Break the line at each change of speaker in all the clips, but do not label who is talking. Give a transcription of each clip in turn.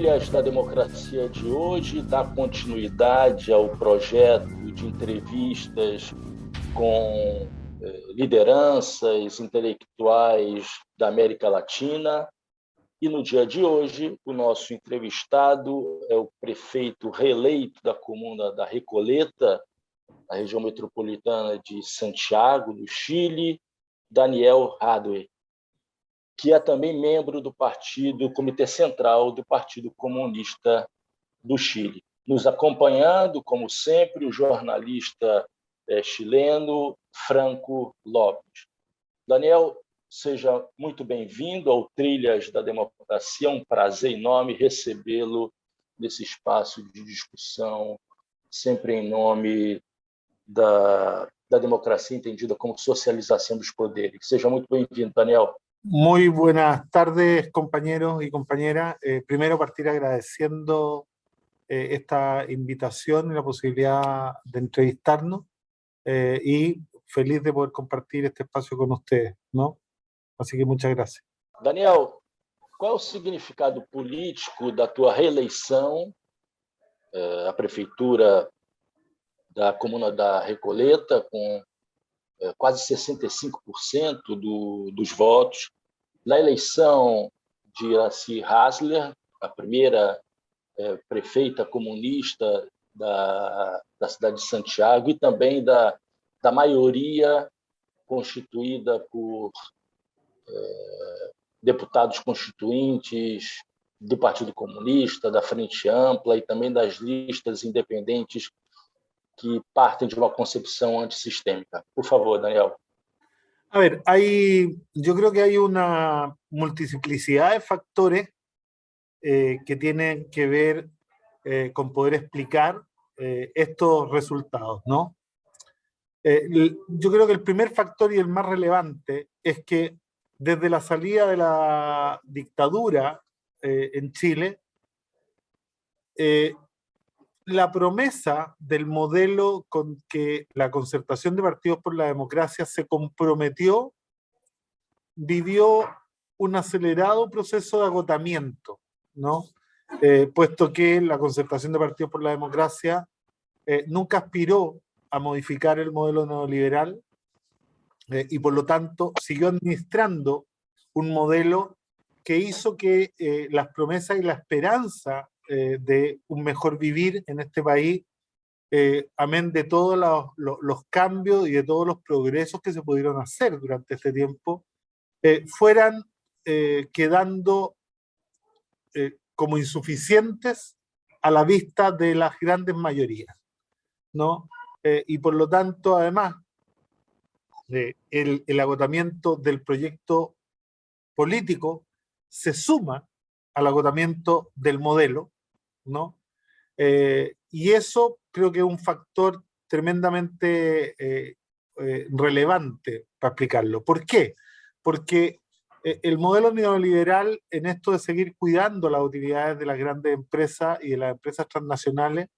Trilhas da Democracia de hoje dá continuidade ao projeto de entrevistas com lideranças intelectuais da América Latina. E no dia de hoje, o nosso entrevistado é o prefeito reeleito da comuna da Recoleta, na região metropolitana de Santiago, do Chile, Daniel Jadwe, que é também membro do Comitê Central do Partido Comunista do Chile. Nos acompanhando, como sempre, o jornalista chileno Franco Lopes. Daniel, seja muito bem-vindo ao Trilhas da Democracia. É um prazer enorme recebê-lo nesse espaço de discussão, sempre em nome da democracia entendida como socialização dos poderes. Seja muito bem-vindo, Daniel.
Muy buenas tardes, compañeros y compañeras. Primero partir agradeciendo esta invitación y la posibilidad de entrevistarnos y feliz de poder compartir este espacio con ustedes, ¿no? Así que muchas gracias.
Daniel, qual é o significado político da tua reeleição à prefeitura da comuna da Recoleta, com quase 65% dos votos, na eleição de Iracy Hasler, a primeira prefeita comunista da cidade de Santiago, e também da maioria constituída por deputados constituintes do Partido Comunista, da Frente Ampla e também das listas independentes que partem de uma concepção antissistêmica. Por favor, Daniel.
A ver, yo creo que hay una multiplicidad de factores que tienen que ver con poder explicar estos resultados, ¿no? Yo creo que el primer factor y el más relevante es que desde la salida de la dictadura en Chile, la promesa del modelo con que la Concertación de Partidos por la Democracia se comprometió vivió un acelerado proceso de agotamiento, ¿no? Puesto que la Concertación de Partidos por la Democracia nunca aspiró a modificar el modelo neoliberal y por lo tanto siguió administrando un modelo que hizo que las promesas y la esperanza de un mejor vivir en este país, amén de todos los cambios y de todos los progresos que se pudieron hacer durante este tiempo, fueran quedando como insuficientes a la vista de las grandes mayorías, ¿no? Y por lo tanto, además, el agotamiento del proyecto político se suma al agotamiento del modelo, ¿no? Y eso creo que es un factor tremendamente relevante para explicarlo. ¿Por qué? Porque el modelo neoliberal, en esto de seguir cuidando las utilidades de las grandes empresas y de las empresas transnacionales,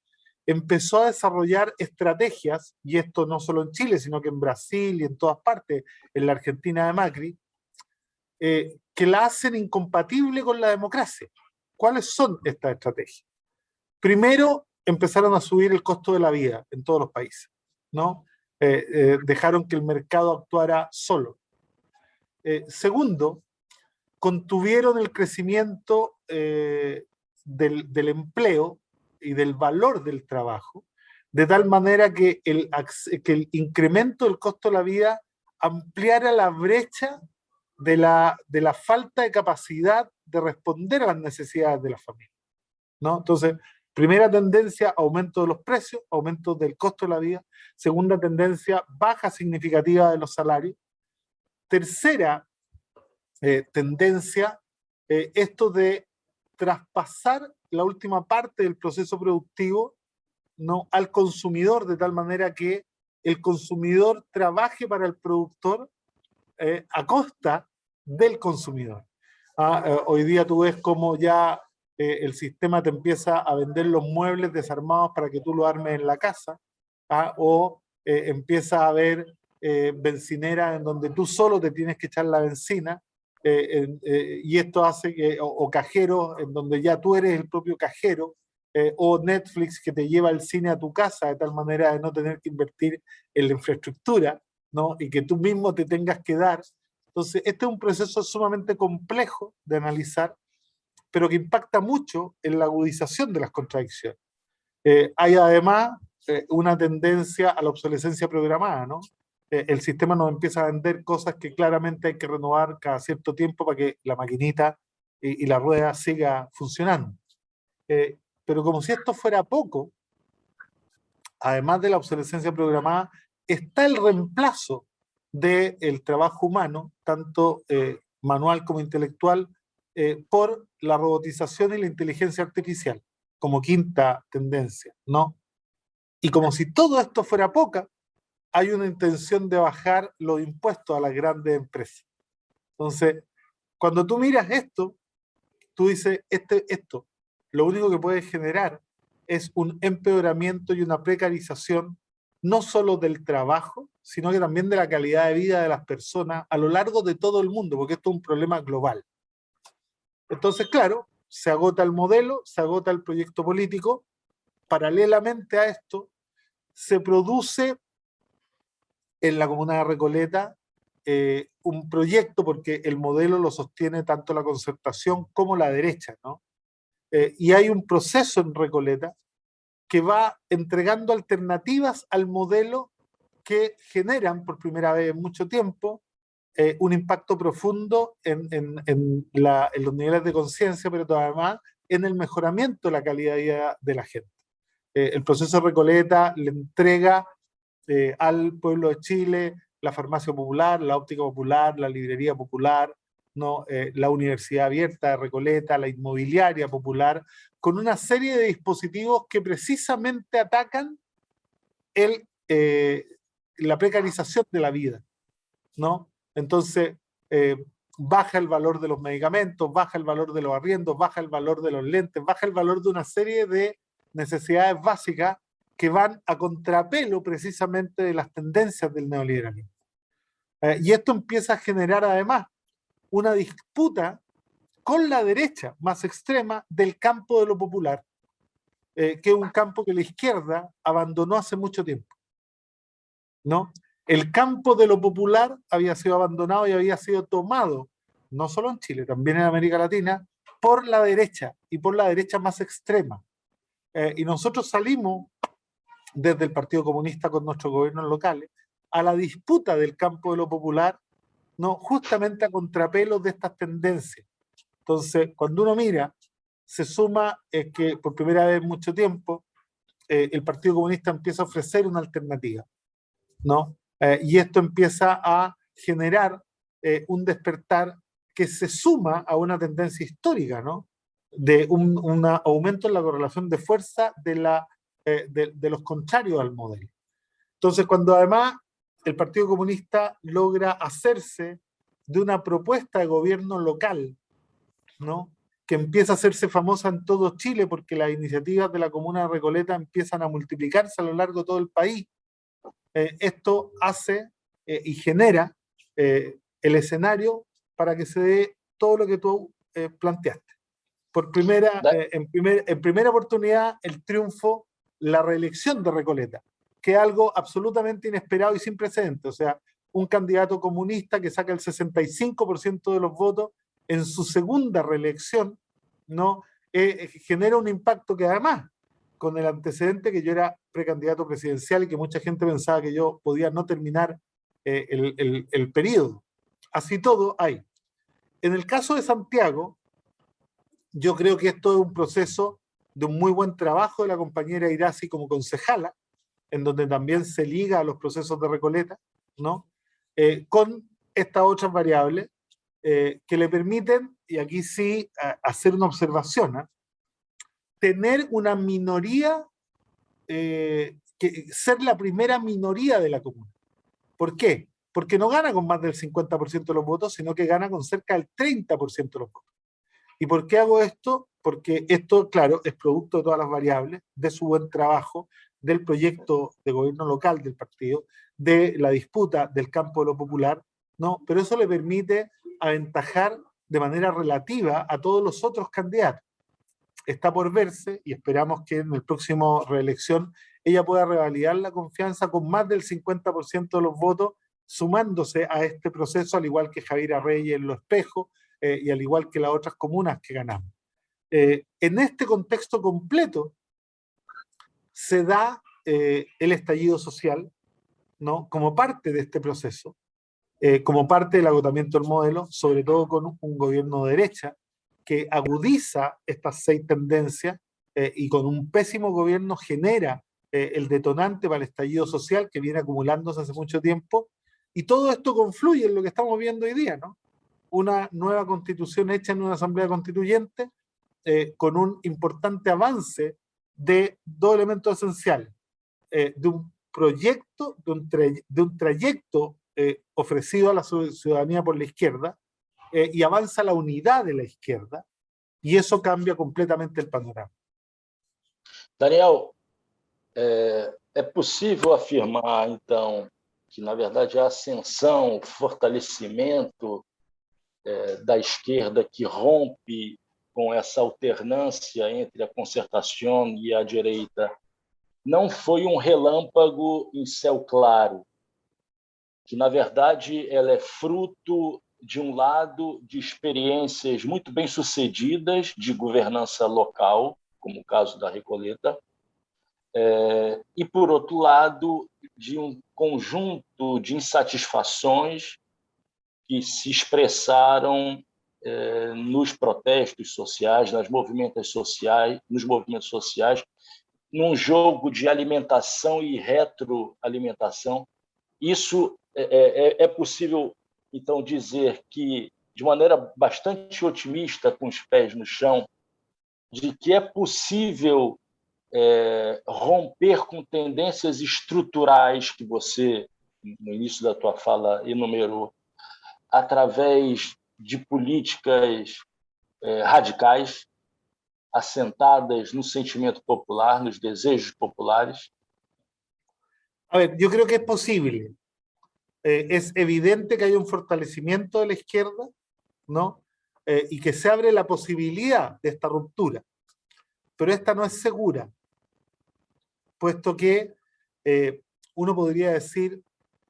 empezó a desarrollar estrategias, y esto no solo en Chile, sino que en Brasil y en todas partes, en la Argentina de Macri, que la hacen incompatible con la democracia. ¿Cuáles son estas estrategias? Primero, empezaron a subir el costo de la vida en todos los países, ¿no? Dejaron que el mercado actuara solo. Segundo, contuvieron el crecimiento del empleo y del valor del trabajo, de tal manera que el incremento del costo de la vida ampliara la brecha de la falta de capacidad de responder a las necesidades de la familia, ¿no? Entonces, primera tendencia, aumento de los precios, aumento del costo de la vida. Segunda tendencia, baja significativa de los salarios. Tercera tendencia, esto de traspasar la última parte del proceso productivo, ¿no?, al consumidor, de tal manera que el consumidor trabaje para el productor a costa del consumidor. Hoy día tú ves cómo ya el sistema te empieza a vender los muebles desarmados para que tú lo armes en la casa, o empieza a haber bencineras en donde tú solo te tienes que echar la benzina y esto hace que, o cajeros en donde ya tú eres el propio cajero, o Netflix que te lleva el cine a tu casa de tal manera de no tener que invertir en la infraestructura, ¿no? Y que tú mismo te tengas que dar. Entonces, este es un proceso sumamente complejo de analizar, pero que impacta mucho en la agudización de las contradicciones. Hay además una tendencia a la obsolescencia programada, ¿no? El sistema nos empieza a vender cosas que claramente hay que renovar cada cierto tiempo para que la maquinita y la rueda siga funcionando. Pero como si esto fuera poco, además de la obsolescencia programada, está el reemplazo del trabajo humano, tanto manual como intelectual, por la robotización y la inteligencia artificial, como quinta tendencia, ¿no? Y como si todo esto fuera poca, hay una intención de bajar los impuestos a las grandes empresas. Entonces, cuando tú miras esto, tú dices, esto, lo único que puede generar es un empeoramiento y una precarización, no solo del trabajo, sino que también de la calidad de vida de las personas a lo largo de todo el mundo, porque esto es un problema global. Entonces, claro, se agota el modelo, se agota el proyecto político. Paralelamente a esto, se produce en la comuna de Recoleta un proyecto, porque el modelo lo sostiene tanto la concertación como la derecha, ¿no? Y hay un proceso en Recoleta que va entregando alternativas al modelo que generan por primera vez en mucho tiempo un impacto profundo en los niveles de conciencia, pero además en el mejoramiento de la calidad de vida de la gente. El proceso de Recoleta le entrega al pueblo de Chile la farmacia popular, la óptica popular, la librería popular, ¿no? La universidad abierta de Recoleta, la inmobiliaria popular, con una serie de dispositivos que precisamente atacan la precarización de la vida, ¿no? Entonces, baja el valor de los medicamentos, baja el valor de los arriendos, baja el valor de los lentes, baja el valor de una serie de necesidades básicas que van a contrapelo precisamente de las tendencias del neoliberalismo. Y esto empieza a generar además una disputa con la derecha más extrema del campo de lo popular, que es un campo que la izquierda abandonó hace mucho tiempo, ¿no? El campo de lo popular había sido abandonado y había sido tomado, no solo en Chile, también en América Latina, por la derecha y por la derecha más extrema. Y nosotros salimos desde el Partido Comunista con nuestros gobiernos locales a la disputa del campo de lo popular, ¿no? Justamente a contrapelo de estas tendencias. Entonces, cuando uno mira, se suma que por primera vez en mucho tiempo el Partido Comunista empieza a ofrecer una alternativa, ¿no? Y esto empieza a generar un despertar que se suma a una tendencia histórica, ¿no? De un aumento en la correlación de fuerza de los contrarios al modelo. Entonces, cuando además el Partido Comunista logra hacerse de una propuesta de gobierno local, ¿no? Que empieza a hacerse famosa en todo Chile porque las iniciativas de la comuna de Recoleta empiezan a multiplicarse a lo largo de todo el país. Esto hace y genera el escenario para que se dé todo lo que tú planteaste. En primera oportunidad, el triunfo, la reelección de Recoleta, que es algo absolutamente inesperado y sin precedentes. O sea, un candidato comunista que saca el 65% de los votos en su segunda reelección, ¿no? Genera un impacto que además, con el antecedente que yo era precandidato presidencial y que mucha gente pensaba que yo podía no terminar el periodo. Así todo hay. En el caso de Santiago, yo creo que esto es un proceso de un muy buen trabajo de la compañera Irasi como concejala, en donde también se liga a los procesos de Recoleta, ¿no? Con estas otras variables que le permiten, y aquí sí, hacer una observación, ¿eh? Tener una minoría, ser la primera minoría de la comuna. ¿Por qué? Porque no gana con más del 50% de los votos, sino que gana con cerca del 30% de los votos. ¿Y por qué hago esto? Porque esto, claro, es producto de todas las variables, de su buen trabajo, del proyecto de gobierno local del partido, de la disputa del campo de lo popular, ¿no? Pero eso le permite aventajar de manera relativa a todos los otros candidatos. Está por verse y esperamos que en el próximo reelección ella pueda revalidar la confianza con más del 50% de los votos, sumándose a este proceso, al igual que Javiera Reyes en Los Espejos y al igual que las otras comunas que ganamos. En este contexto completo se da el estallido social, ¿no? Como parte de este proceso, como parte del agotamiento del modelo, sobre todo con un gobierno de derecha que agudiza estas 6 tendencias y con un pésimo gobierno genera el detonante para el estallido social que viene acumulándose hace mucho tiempo, y todo esto confluye en lo que estamos viendo hoy día, ¿no? Una nueva constitución hecha en una asamblea constituyente con un importante avance de 2 elementos esenciales, de un proyecto, de un trayecto ofrecido a la ciudadanía por la izquierda, y avanza la unidad de la izquierda, y eso cambia completamente el panorama.
Daniel, é possível afirmar, então, que, na verdade, a ascensão, o fortalecimento da esquerda que rompe com essa alternância entre a concertação e a direita não foi um relâmpago em céu claro, que, na verdade, ela é fruto, de um lado, de experiências muito bem-sucedidas de governança local, como o caso da Recoleta, e, por outro lado, de um conjunto de insatisfações que se expressaram nos protestos sociais, nos movimentos sociais, num jogo de alimentação e retroalimentação. Isso é possível, então, dizer que, de maneira bastante otimista, com os pés no chão, de que é possível romper com tendências estruturais que você, no início da tua fala, enumerou, através de políticas radicais, assentadas no sentimento popular, nos desejos populares?
A ver, yo creo que es posible. Es evidente que hay un fortalecimiento de la izquierda, ¿no? Y que se abre la posibilidad de esta ruptura. Pero esta no es segura, puesto que uno podría decir,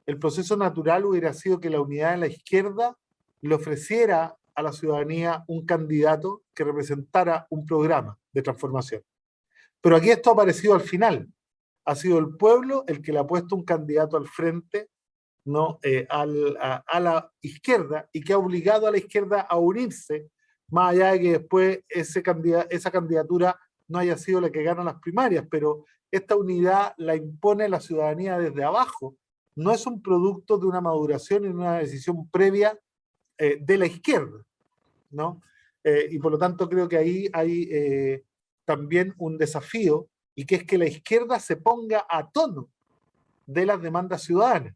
el proceso natural hubiera sido que la unidad de la izquierda le ofreciera a la ciudadanía un candidato que representara un programa de transformación. Pero aquí esto ha aparecido al final. Ha sido el pueblo el que le ha puesto un candidato al frente, ¿no? A la izquierda, y que ha obligado a la izquierda a unirse, más allá de que después esa candidatura no haya sido la que gana las primarias, pero esta unidad la impone la ciudadanía desde abajo. No es un producto de una maduración y una decisión previa de la izquierda, ¿no? Y por lo tanto creo que ahí hay también un desafío, y que es que la izquierda se ponga a tono de las demandas ciudadanas,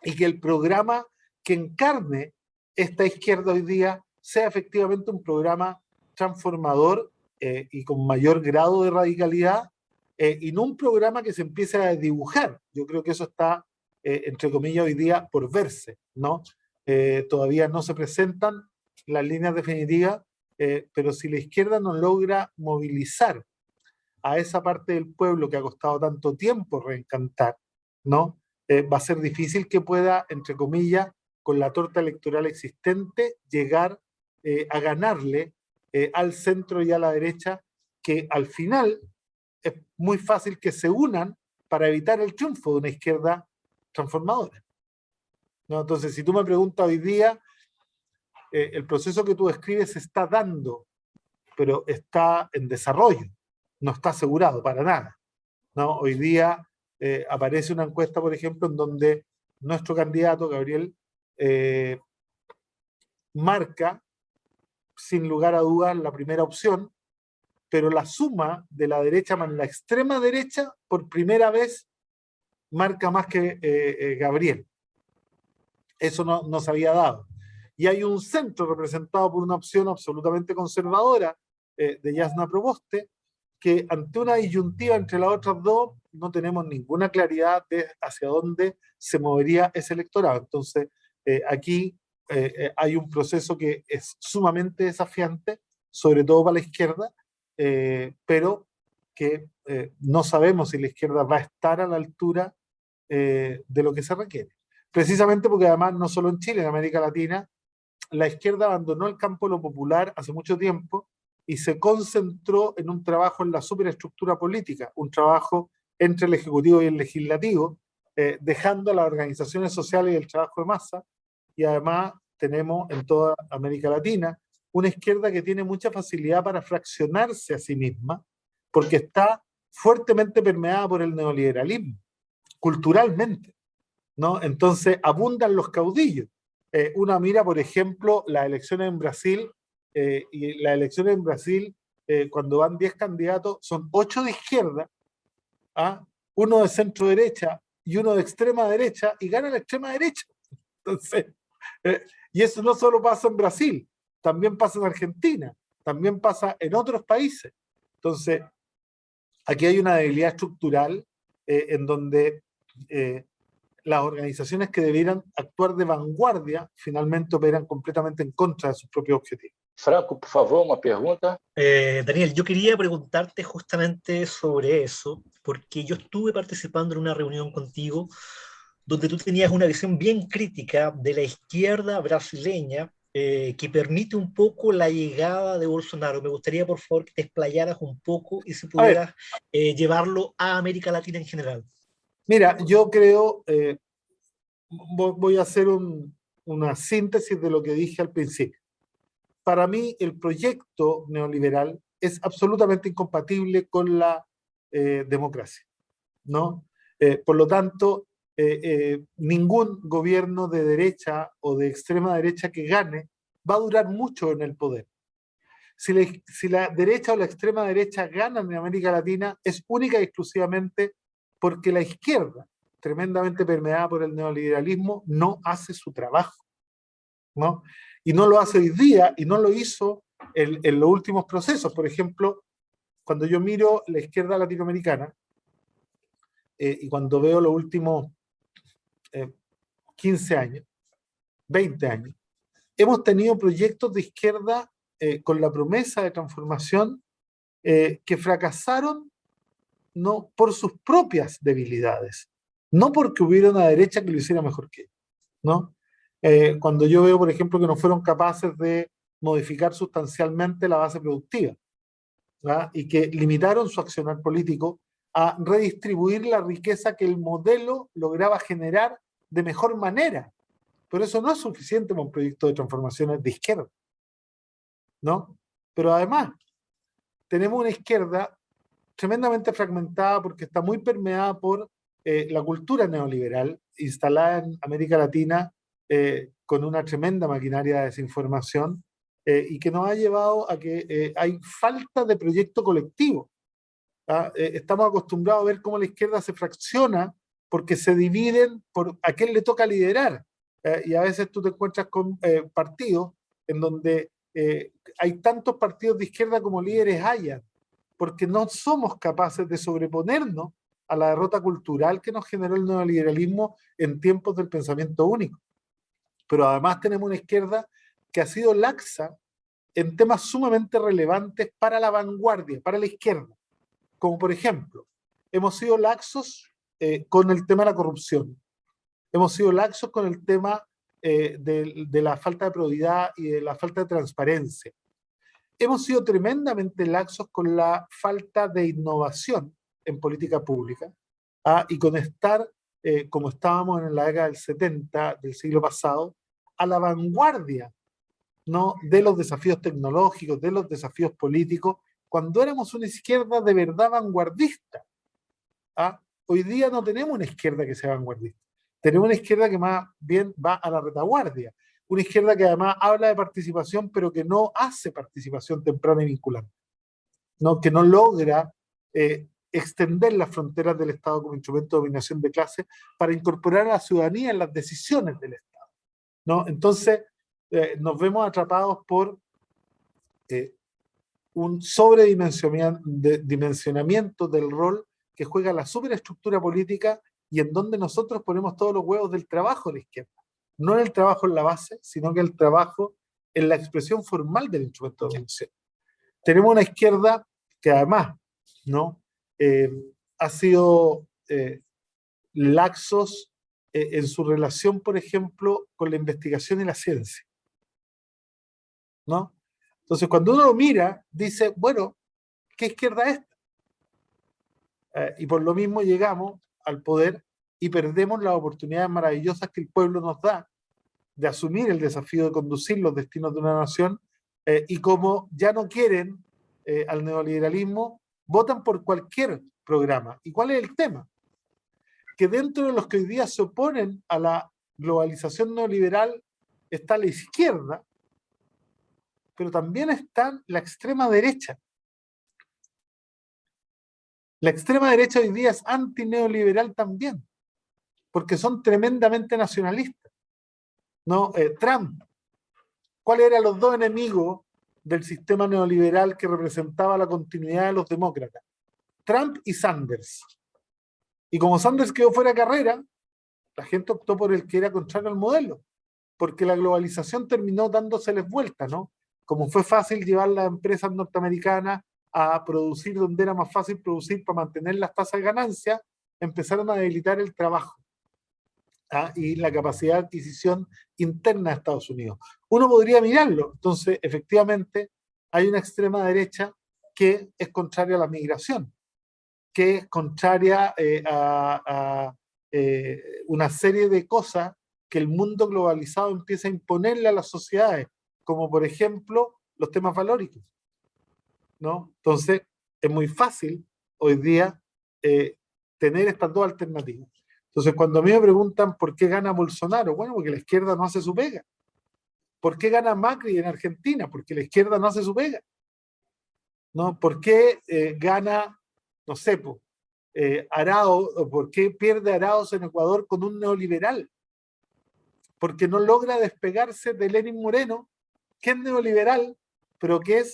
y que el programa que encarne esta izquierda hoy día sea efectivamente un programa transformador y con mayor grado de radicalidad, y no un programa que se empiece a dibujar. Yo creo que eso está, entre comillas, hoy día por verse, ¿no? Todavía no se presentan las líneas definitivas, pero si la izquierda no logra movilizar a esa parte del pueblo que ha costado tanto tiempo reencantar, ¿no? Va a ser difícil que pueda, entre comillas, con la torta electoral existente, llegar a ganarle al centro y a la derecha, que al final es muy fácil que se unan para evitar el triunfo de una izquierda transformadora, ¿no? Entonces, si tú me preguntas hoy día, el proceso que tú describes se está dando, pero está en desarrollo, no está asegurado para nada, ¿no? Hoy día aparece una encuesta, por ejemplo, en donde nuestro candidato, Gabriel, marca, sin lugar a dudas, la primera opción, pero la suma de la derecha más la extrema derecha, por primera vez, marca más que Gabriel. Eso no se había dado. Y hay un centro representado por una opción absolutamente conservadora de Jasna Proboste, que ante una disyuntiva entre las otras dos, no tenemos ninguna claridad de hacia dónde se movería ese electorado. Entonces, aquí hay un proceso que es sumamente desafiante, sobre todo para la izquierda, pero que no sabemos si la izquierda va a estar a la altura de lo que se requiere. Precisamente porque además no solo en Chile, en América Latina, la izquierda abandonó el campo de lo popular hace mucho tiempo y se concentró en un trabajo en la superestructura política, un trabajo entre el Ejecutivo y el Legislativo, dejando las organizaciones sociales y el trabajo de masa, y además tenemos en toda América Latina una izquierda que tiene mucha facilidad para fraccionarse a sí misma, porque está fuertemente permeada por el neoliberalismo, culturalmente, ¿no? Entonces abundan los caudillos. Una mira, por ejemplo, las elecciones en Brasil, y las elecciones en Brasil, cuando van 10 candidatos, son 8 de izquierda, ¿ah? Uno de centro derecha y uno de extrema derecha, y gana la extrema derecha. Entonces, y eso no solo pasa en Brasil, también pasa en Argentina, también pasa en otros países. Entonces, aquí hay una debilidad estructural en donde las organizaciones que debieran actuar de vanguardia finalmente operan completamente en contra de sus propios objetivos.
Franco, por favor, una pregunta.
Daniel, yo quería preguntarte justamente sobre eso, porque yo estuve participando en una reunión contigo donde tú tenías una visión bien crítica de la izquierda brasileña, que permite un poco la llegada de Bolsonaro. Me gustaría, por favor, que te explayaras un poco y si pudieras llevarlo a América Latina en general.
Mira, yo creo, voy a hacer una síntesis de lo que dije al principio. Para mí, el proyecto neoliberal es absolutamente incompatible con la democracia, ¿no? Por lo tanto, ningún gobierno de derecha o de extrema derecha que gane va a durar mucho en el poder. Si la derecha o la extrema derecha ganan en América Latina, es única y exclusivamente porque la izquierda, tremendamente permeada por el neoliberalismo, no hace su trabajo, ¿no? Y no lo hace hoy día, y no lo hizo en los últimos procesos. Por ejemplo, cuando yo miro la izquierda latinoamericana, y cuando veo los últimos 15 años, 20 años, hemos tenido proyectos de izquierda con la promesa de transformación que fracasaron no por sus propias debilidades, no porque hubiera una derecha que lo hiciera mejor que ellos, ¿no? Cuando yo veo, por ejemplo, que no fueron capaces de modificar sustancialmente la base productiva, ¿verdad? Y que limitaron su accionar político a redistribuir la riqueza que el modelo lograba generar de mejor manera. Pero eso no es suficiente para un proyecto de transformaciones de izquierda, ¿no? Pero además, tenemos una izquierda tremendamente fragmentada porque está muy permeada por la cultura neoliberal instalada en América Latina, con una tremenda maquinaria de desinformación, y que nos ha llevado a que hay falta de proyecto colectivo. ¿Ah? Estamos acostumbrados a ver cómo la izquierda se fracciona porque se dividen por a quién le toca liderar. Y a veces tú te encuentras con partidos en donde hay tantos partidos de izquierda como líderes haya, porque no somos capaces de sobreponernos a la derrota cultural que nos generó el neoliberalismo en tiempos del pensamiento único. Pero además tenemos una izquierda que ha sido laxa en temas sumamente relevantes para la vanguardia, para la izquierda. Como por ejemplo, hemos sido laxos con el tema de la corrupción. Hemos sido laxos con el tema de la falta de probidad y de la falta de transparencia. Hemos sido tremendamente laxos con la falta de innovación en política pública, y con estar, como estábamos en la década del 70 del siglo pasado, a la vanguardia, ¿no?, de los desafíos tecnológicos, de los desafíos políticos, cuando éramos una izquierda de verdad vanguardista. Hoy día no tenemos una izquierda que sea vanguardista. Tenemos una izquierda que más bien va a la retaguardia. Una izquierda que además habla de participación, pero que no hace participación temprana y vinculante, ¿no? Que no logra extender las fronteras del Estado como instrumento de dominación de clase para incorporar a la ciudadanía en las decisiones del Estado, ¿no? Entonces, nos vemos atrapados por un sobredimensionamiento del rol que juega la superestructura política y en donde nosotros ponemos todos los huevos del trabajo de la izquierda, no en el trabajo en la base, sino que el trabajo en la expresión formal del instrumento de dominación. Tenemos una izquierda que además, ¿no? Ha sido laxos en su relación, por ejemplo, con la investigación y la ciencia, ¿no? Entonces, cuando uno lo mira, dice, bueno, ¿qué izquierda es esta? Y por lo mismo llegamos al poder y perdemos las oportunidades maravillosas que el pueblo nos da de asumir el desafío de conducir los destinos de una nación, y como ya no quieren al neoliberalismo, votan por cualquier programa. ¿Y cuál es el tema? Que dentro de los que hoy día se oponen a la globalización neoliberal está la izquierda, pero también está la extrema derecha. La extrema derecha hoy día es antineoliberal también, porque son tremendamente nacionalistas, ¿no? Trump, ¿cuáles eran los dos enemigos del sistema neoliberal que representaba la continuidad de los demócratas? Trump y Sanders. Y como Sanders quedó fuera de carrera, la gente optó por el que era contrario al modelo, porque la globalización terminó dándoseles vueltas, ¿no? Como fue fácil llevar las empresas norteamericanas a producir donde era más fácil producir para mantener las tasas de ganancia, empezaron a debilitar el trabajo y la capacidad de adquisición interna de Estados Unidos. Uno podría mirarlo. Entonces, efectivamente, hay una extrema derecha que es contraria a la migración, que es contraria a una serie de cosas que el mundo globalizado empieza a imponerle a las sociedades, como por ejemplo los temas valóricos, ¿no? Entonces, es muy fácil hoy día tener estas dos alternativas. Entonces, cuando a mí me preguntan por qué gana Bolsonaro, bueno, porque la izquierda no hace su pega. ¿Por qué gana Macri en Argentina? Porque la izquierda no hace su pega, ¿no? ¿Por qué gana, no sé, Arauz, por qué pierde Arauz en Ecuador con un neoliberal? Porque no logra despegarse de Lenín Moreno, que es neoliberal, pero que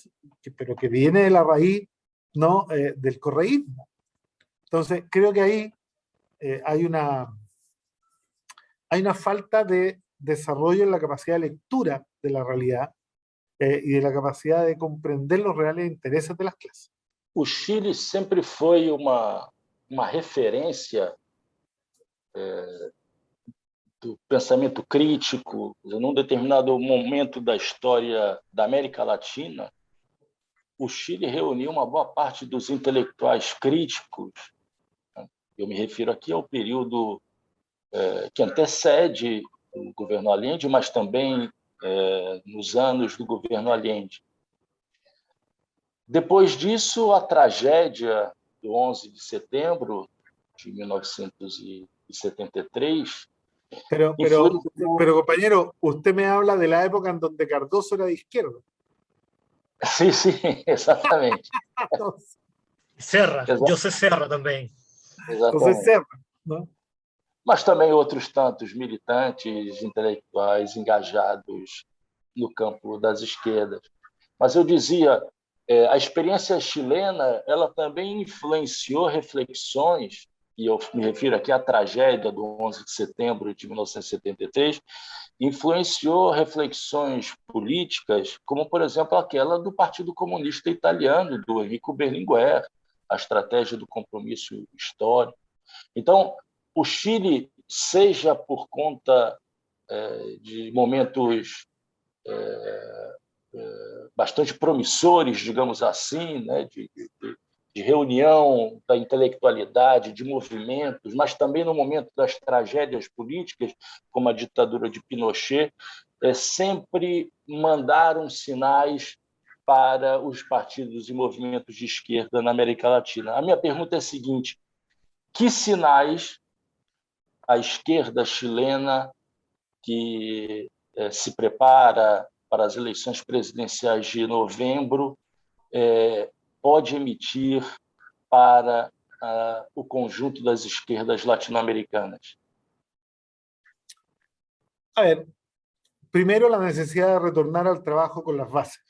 viene de la raíz, ¿no? Del correísmo. Entonces, creo que ahí hay una falta de desarrollo en la capacidad de lectura de la realidad y de la capacidad de comprender los reales intereses de las clases.
O Chile sempre foi uma referência do pensamento crítico. Num determinado momento da história da América Latina, o Chile reuniu uma boa parte dos intelectuais críticos. Eu me refiro aqui ao período que antecede o governo Allende, mas também nos anos do governo Allende. Depois disso, a tragédia do 11 de setembro de 1973...
Pero compañero, usted me habla de la época en donde Cardoso era de izquierda.
Sí, sí, exatamente.
Serra, José Serra também.
José Serra, não?
Mas também outros tantos militantes, intelectuais engajados no campo das esquerdas. Mas eu dizia, a experiência chilena, ela também influenciou reflexões, e eu me refiro aqui à tragédia do 11 de setembro de 1973, influenciou reflexões políticas, como, por exemplo, aquela do Partido Comunista Italiano, do Enrico Berlinguer, a estratégia do compromisso histórico. Então, o Chile, seja por conta de momentos bastante promissores, digamos assim, né, de reunião da intelectualidade, de movimentos, mas também no momento das tragédias políticas, como a ditadura de Pinochet, sempre mandaram sinais para os partidos e movimentos de esquerda na América Latina. A minha pergunta é a seguinte: que sinais a esquerda chilena, que se prepara para as eleições presidenciais de novembro, pode emitir para o conjunto das esquerdas latino-americanas?
A ver, primero la necesidad de retornar al trabajo con las bases.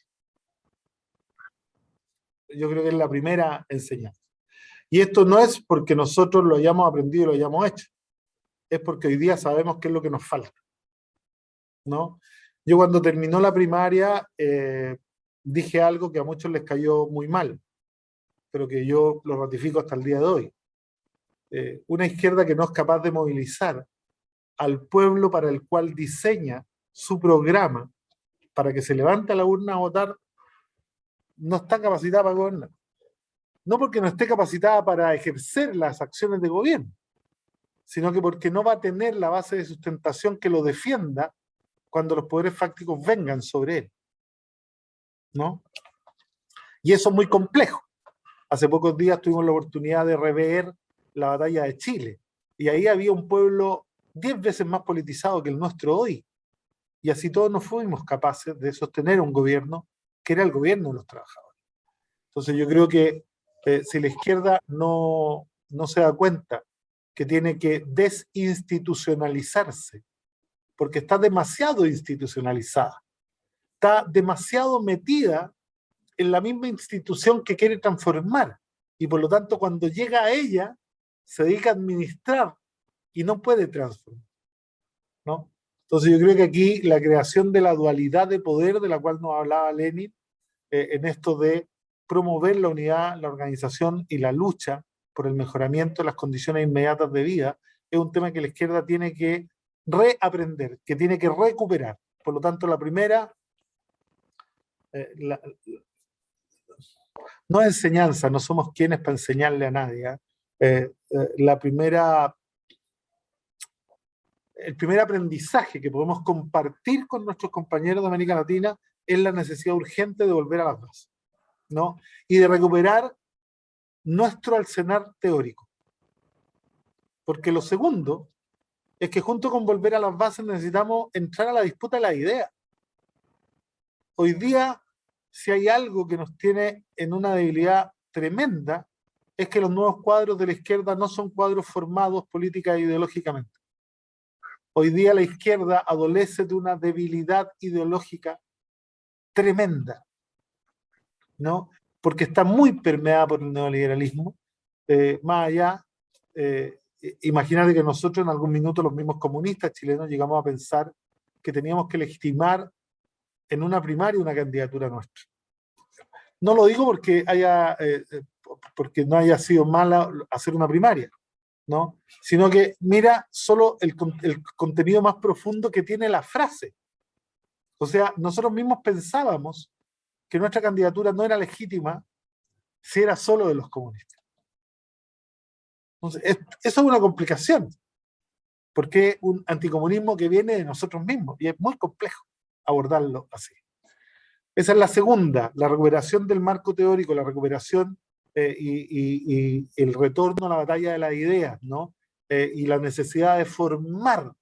Yo creo que es la primera enseñanza. Y esto no es porque nosotros lo hayamos aprendido y lo hayamos hecho, es porque hoy día sabemos qué es lo que nos falta. ¿no? Yo cuando terminó la primaria dije algo que a muchos les cayó muy mal, pero que yo lo ratifico hasta el día de hoy. Una izquierda que no es capaz de movilizar al pueblo para el cual diseña su programa para que se levante a la urna a votar, no está capacitada para gobernar. No porque no esté capacitada para ejercer las acciones de gobierno, sino que porque no va a tener la base de sustentación que lo defienda cuando los poderes fácticos vengan sobre él, ¿no? Y eso es muy complejo. Hace pocos días tuvimos la oportunidad de rever la batalla de Chile, y ahí había un pueblo 10 veces más politizado que el nuestro hoy, y así todos no fuimos capaces de sostener un gobierno que era el gobierno de los trabajadores. Entonces yo creo que si la izquierda no se da cuenta que tiene que desinstitucionalizarse, porque está demasiado institucionalizada, está demasiado metida en la misma institución que quiere transformar, y por lo tanto cuando llega a ella se dedica a administrar y no puede transformar, ¿no? Entonces yo creo que aquí la creación de la dualidad de poder de la cual nos hablaba Lenin, en esto de promover la unidad, la organización y la lucha por el mejoramiento de las condiciones inmediatas de vida, es un tema que la izquierda tiene que reaprender, que tiene que recuperar. Por lo tanto, la primera, no es enseñanza, no somos quienes para enseñarle a nadie. La primera, el primer aprendizaje que podemos compartir con nuestros compañeros de América Latina es la necesidad urgente de volver a las bases, ¿no? Y de recuperar nuestro arsenal teórico. Porque lo segundo es que junto con volver a las bases necesitamos entrar a la disputa de las ideas. Hoy día, si hay algo que nos tiene en una debilidad tremenda, es que los nuevos cuadros de la izquierda no son cuadros formados política e ideológicamente. Hoy día la izquierda adolece de una debilidad ideológica tremenda, ¿no? Porque está muy permeada por el neoliberalismo. Más allá, imagínate que nosotros en algún minuto, los mismos comunistas chilenos, llegamos a pensar que teníamos que legitimar en una primaria una candidatura nuestra. No lo digo porque porque no haya sido mala hacer una primaria, ¿no? Sino que mira solo el contenido más profundo que tiene la frase. O sea, nosotros mismos pensábamos que nuestra candidatura no era legítima si era solo de los comunistas. Entonces, eso es una complicación, porque es un anticomunismo que viene de nosotros mismos, y es muy complejo abordarlo así. Esa es la segunda, la recuperación del marco teórico, la recuperación y el retorno a la batalla de las ideas, ¿no? Y la necesidad de formar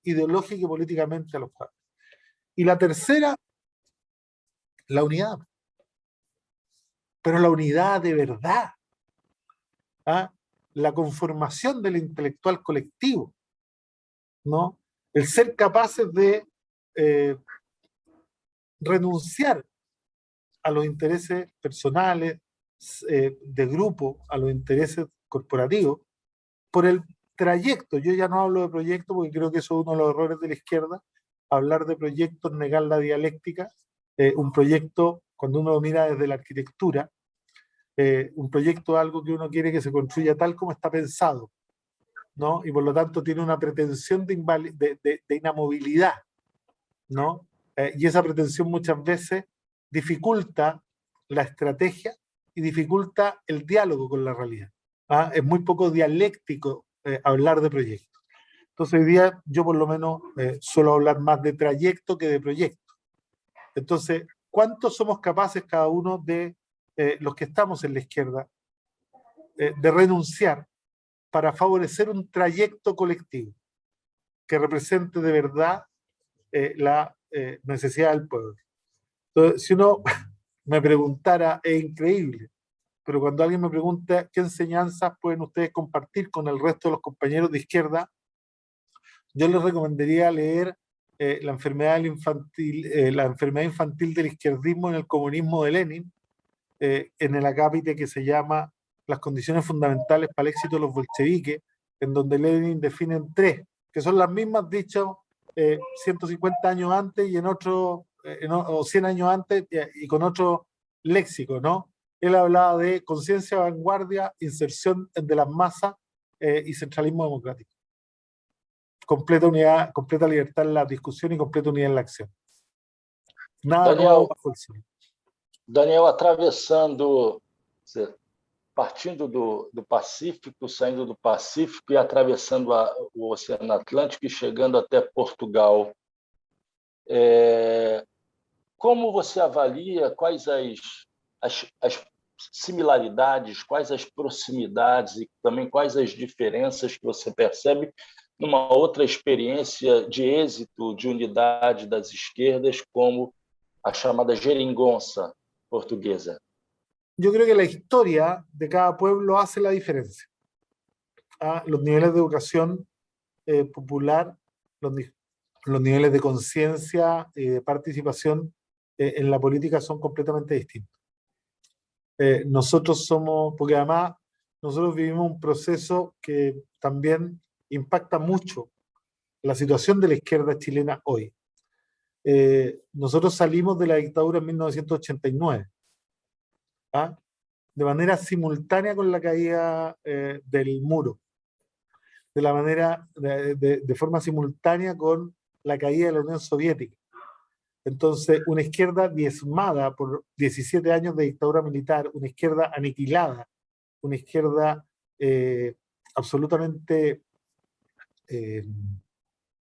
ideológica y políticamente a los pueblos. Y la tercera, la unidad. Pero la unidad de verdad. ¿Ah? La conformación del intelectual colectivo, ¿no? El ser capaces de renunciar a los intereses personales, de grupo, a los intereses corporativos, por el trayecto. Yo ya no hablo de proyecto porque creo que eso es uno de los errores de la izquierda, hablar de proyectos, negar la dialéctica. Un proyecto, cuando uno lo mira desde la arquitectura, un proyecto es algo que uno quiere que se construya tal como está pensado, ¿no? Y por lo tanto tiene una pretensión de inamovilidad, ¿no? Y esa pretensión muchas veces dificulta la estrategia y dificulta el diálogo con la realidad. ¿Ah? Es muy poco dialéctico hablar de proyectos. Entonces hoy día yo por lo menos suelo hablar más de trayecto que de proyecto. Entonces, ¿cuántos somos capaces cada uno de los que estamos en la izquierda de renunciar para favorecer un trayecto colectivo que represente de verdad la necesidad del pueblo? Entonces, si uno me preguntara, es increíble, pero cuando alguien me pregunta qué enseñanzas pueden ustedes compartir con el resto de los compañeros de izquierda, yo les recomendaría leer la enfermedad infantil del izquierdismo en el comunismo de Lenin, en el acápite que se llama Las condiciones fundamentales para el éxito de los bolcheviques, en donde Lenin define tres, que son las mismas dichas 150 años antes y en otro, o 100 años antes y con otro léxico, ¿no? Él hablaba de conciencia, vanguardia, inserción de las masas y centralismo democrático. Completa unidad, completa libertad en la discusión y completa unidad en la acción. Nada nuevo bajo el sol.
Daniel, atravessando, partindo do Pacífico, saindo do Pacífico e atravessando o Oceano Atlântico e chegando até Portugal, como você avalia quais as similaridades, quais as proximidades e também quais as diferenças que você percebe numa outra experiência de êxito, de unidade das esquerdas, como a chamada geringonça portuguesa?
Yo creo que la historia de cada pueblo hace la diferencia. Los niveles de educación popular, los niveles de conciencia y de participación en la política son completamente distintos. Nosotros somos, porque además nosotros vivimos un proceso que también impacta mucho la situación de la izquierda chilena hoy. Nosotros salimos de la dictadura en 1989, de manera simultánea con la caída del muro, de forma simultánea con la caída de la Unión Soviética. Entonces, una izquierda diezmada por 17 años de dictadura militar, una izquierda aniquilada, una izquierda absolutamente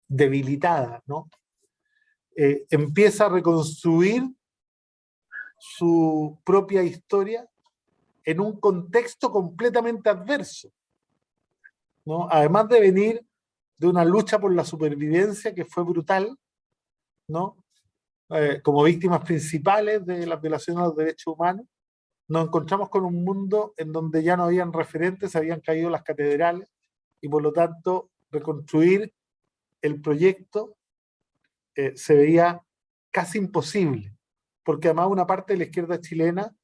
debilitada, ¿no? Empieza a reconstruir su propia historia en un contexto completamente adverso, ¿no? Además de venir de una lucha por la supervivencia que fue brutal, ¿no? Como víctimas principales de las violaciones a los derechos humanos, nos encontramos con un mundo en donde ya no habían referentes, habían caído las catedrales, y por lo tanto reconstruir el proyecto se veía casi imposible, porque además una parte de la izquierda chilena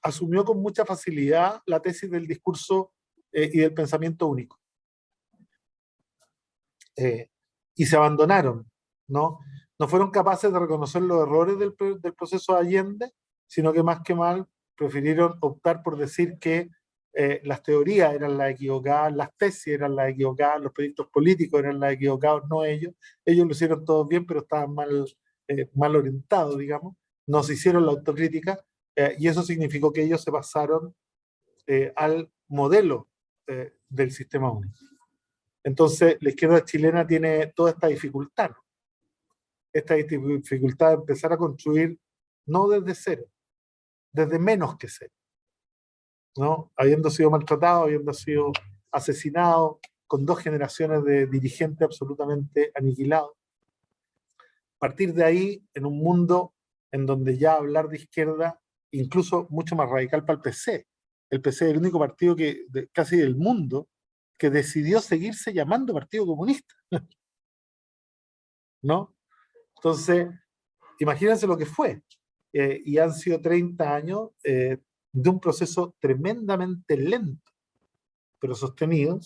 asumió con mucha facilidad la tesis del discurso y del pensamiento único. Y se abandonaron, ¿no? No fueron capaces de reconocer los errores del proceso de Allende, sino que más que mal prefirieron optar por decir que las teorías eran las equivocadas, las tesis eran las equivocadas, los proyectos políticos eran las equivocados, no ellos. Ellos lo hicieron todo bien, pero estaban mal orientados, digamos. No se hicieron la autocrítica, y eso significó que ellos se pasaron al modelo del sistema único. Entonces, la izquierda chilena tiene toda esta dificultad, ¿no? Esta dificultad de empezar a construir no desde cero, desde menos que cero, ¿no? Habiendo sido maltratado, habiendo sido asesinado, con 2 generaciones de dirigentes absolutamente aniquilados. Partir de ahí, en un mundo en donde ya hablar de izquierda, incluso mucho más radical para el PC. El PC es el único partido casi del mundo que decidió seguirse llamando Partido Comunista, ¿no? Entonces, imagínense lo que fue. Y han sido 30 años de un proceso tremendamente lento, pero sostenido,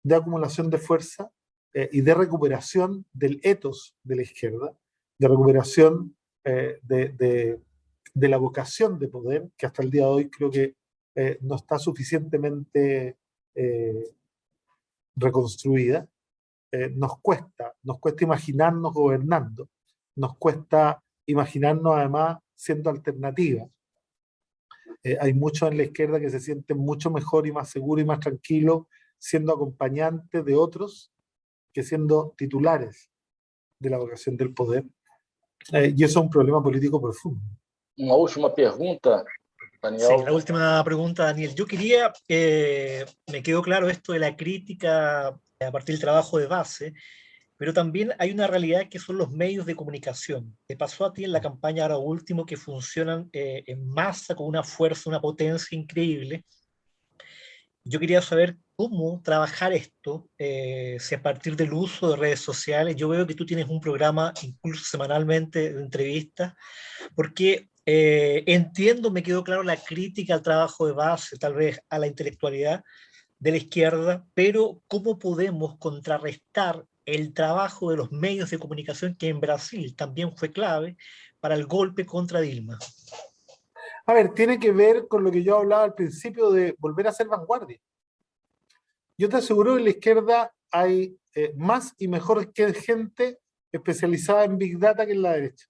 de acumulación de fuerza y de recuperación del ethos de la izquierda, de recuperación de la vocación de poder, que hasta el día de hoy creo que no está suficientemente reconstruida. Nos cuesta imaginarnos gobernando, nos cuesta imaginarnos además siendo alternativa. Hay muchos en la izquierda que se sienten mucho mejor y más seguros y más tranquilos siendo acompañantes de otros que siendo titulares de la vocación del poder. Y eso es un problema político profundo.
Una última pregunta, Daniel.
Sí, la última pregunta, Daniel. Yo quería, me quedó claro esto de la crítica a partir del trabajo de base, pero también hay una realidad que son los medios de comunicación. Te pasó a ti en la campaña ahora último que funcionan en masa, con una fuerza, una potencia increíble. Yo quería saber cómo trabajar esto, si a partir del uso de redes sociales. Yo veo que tú tienes un programa, incluso semanalmente, de entrevistas, porque entiendo, me quedó claro la crítica al trabajo de base, tal vez a la intelectualidad de la izquierda, pero ¿cómo podemos contrarrestar el trabajo de los medios de comunicación, que en Brasil también fue clave para el golpe contra Dilma.
A ver, tiene que ver con lo que yo hablaba al principio de volver a ser vanguardia. Yo te aseguro que en la izquierda hay más y mejor gente especializada en Big Data que en la derecha.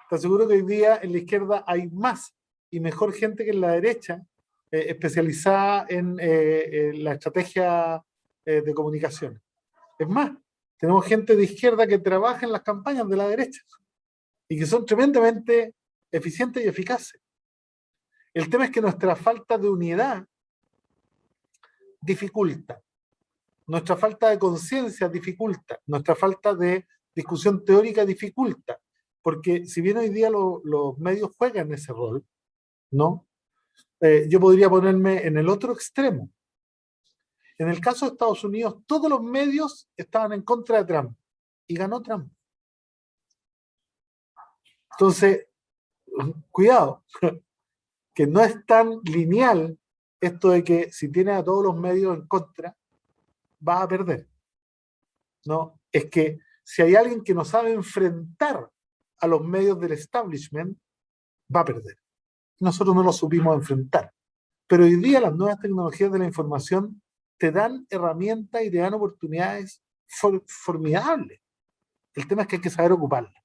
Te aseguro que hoy día en la izquierda hay más y mejor gente que en la derecha especializada en la estrategia de comunicación. Es más, tenemos gente de izquierda que trabaja en las campañas de la derecha y que son tremendamente eficientes y eficaces. El tema es que nuestra falta de unidad dificulta, nuestra falta de conciencia dificulta, nuestra falta de discusión teórica dificulta, porque si bien hoy día los medios juegan ese rol, ¿no? Yo podría ponerme en el otro extremo. En el caso de Estados Unidos, todos los medios estaban en contra de Trump y ganó Trump. Entonces, cuidado, que no es tan lineal esto de que si tienes a todos los medios en contra, vas a perder. No, es que si hay alguien que no sabe enfrentar a los medios del establishment, va a perder. Nosotros no lo supimos enfrentar. Pero hoy día las nuevas tecnologías de la información te dan herramientas y te dan oportunidades formidables. El tema es que hay que saber ocuparlas.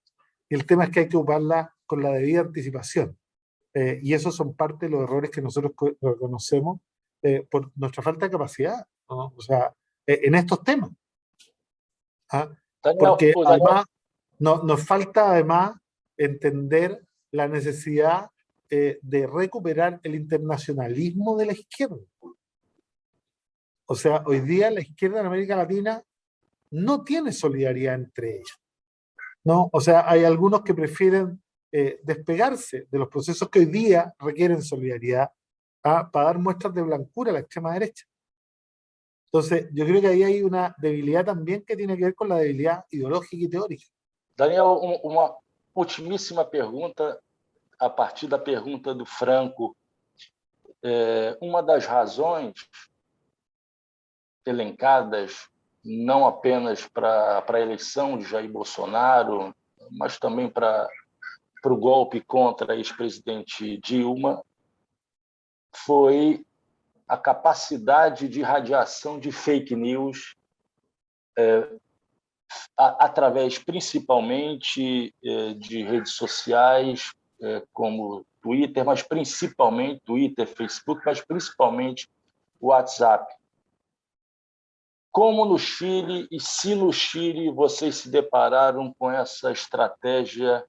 Y el tema es que hay que ocuparlas con la debida anticipación. Y esos son parte de los errores que nosotros reconocemos por nuestra falta de capacidad, ¿no? O sea, en estos temas. ¿Ah? Porque además nos falta además entender la necesidad de recuperar el internacionalismo de la izquierda. O sea, hoy día la izquierda en América Latina no tiene solidaridad entre ellas, ¿no? O sea, hay algunos que prefieren despegarse de los procesos que hoy día requieren solidaridad para dar muestras de blancura a la extrema derecha. Entonces, yo creo que ahí hay una debilidad también que tiene que ver con la debilidad ideológica y teórica.
Daniel, uma ultimíssima pergunta, a partir da pergunta do Franco. Uma das razões elencadas, não apenas para a eleição de Jair Bolsonaro, mas também para o golpe contra a ex-presidente Dilma, foi a capacidade de irradiação de fake news através principalmente de redes sociais como Twitter, mas principalmente Twitter, Facebook, mas principalmente WhatsApp. Como no Chile, e se no Chile vocês se depararam com essa estratégia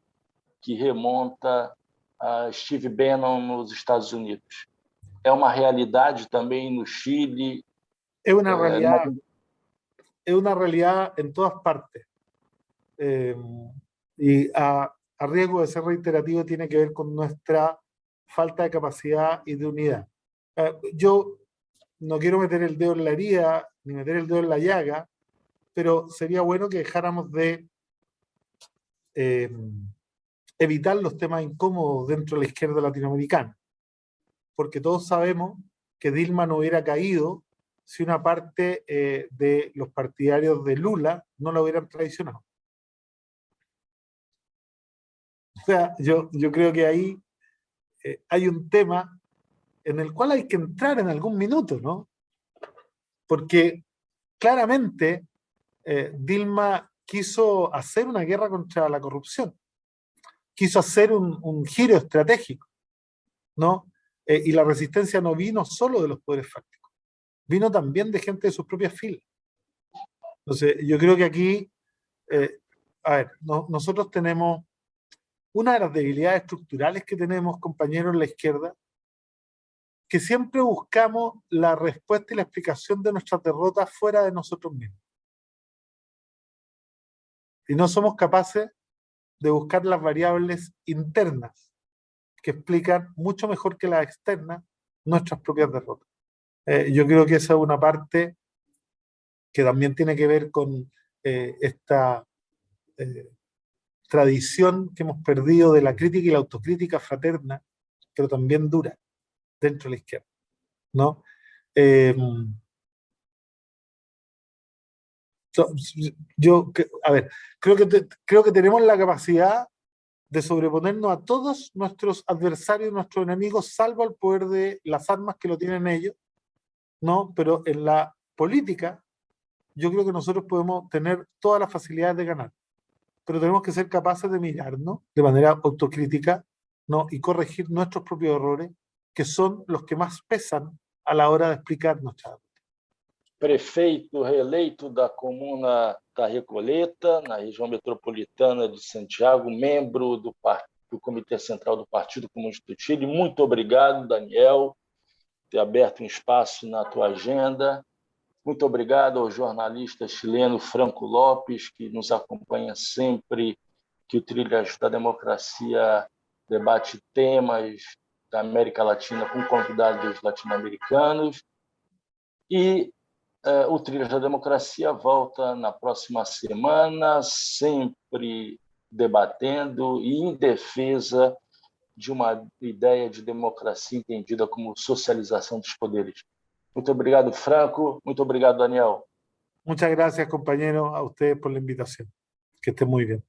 que remonta a Steve Bannon nos Estados Unidos? É uma realidade também no Chile?
Es una realidad en todas partes. Y a riesgo de ser reiterativo, tiene que ver con nuestra falta de capacidad y de unidad. Yo no quiero meter el dedo en la herida, ni meter el dedo en la llaga, pero sería bueno que dejáramos de evitar los temas incómodos dentro de la izquierda latinoamericana, porque todos sabemos que Dilma no hubiera caído si una parte de los partidarios de Lula no la hubieran traicionado. O sea, yo creo que ahí hay un tema en el cual hay que entrar en algún minuto, ¿no? Porque claramente Dilma quiso hacer una guerra contra la corrupción, quiso hacer un giro estratégico, ¿no? Y la resistencia no vino solo de los poderes fácticos, vino también de gente de sus propias filas. Entonces, yo creo que aquí, a ver, nosotros tenemos una de las debilidades estructurales que tenemos, compañeros, en la izquierda, que siempre buscamos la respuesta y la explicación de nuestras derrotas fuera de nosotros mismos. Y no somos capaces de buscar las variables internas que explican mucho mejor que las externas nuestras propias derrotas. Yo creo que esa es una parte que también tiene que ver con esta tradición que hemos perdido de la crítica y la autocrítica fraterna, pero también dura dentro de la izquierda, ¿no? A ver, creo que tenemos la capacidad de sobreponernos a todos nuestros adversarios, nuestros enemigos, salvo al poder de las armas que lo tienen ellos, ¿no? Pero en la política, yo creo que nosotros podemos tener todas las facilidades de ganar, pero tenemos que ser capaces de mirarnos de manera autocrítica, ¿no? Y corregir nuestros propios errores, que son los que más pesan a la hora de explicar nuestra.
Prefeito reeleito da comuna da Recoleta, na região metropolitana de Santiago, membro do Comitê Central do Partido Comunista do Chile. Muito obrigado, Daniel, por ter aberto um espaço na tua agenda. Muito obrigado ao jornalista chileno Franco Lopes, que nos acompanha sempre que o Trilhas da Democracia debate temas da América Latina com convidados latino-americanos. E o Trilhas da Democracia volta na próxima semana, sempre debatendo e em defesa de uma ideia de democracia entendida como socialização dos poderes. Muito obrigado, Franco. Muito obrigado, Daniel.
Muchas gracias, compañeros, a ustedes por la invitación. Que estén muy bien.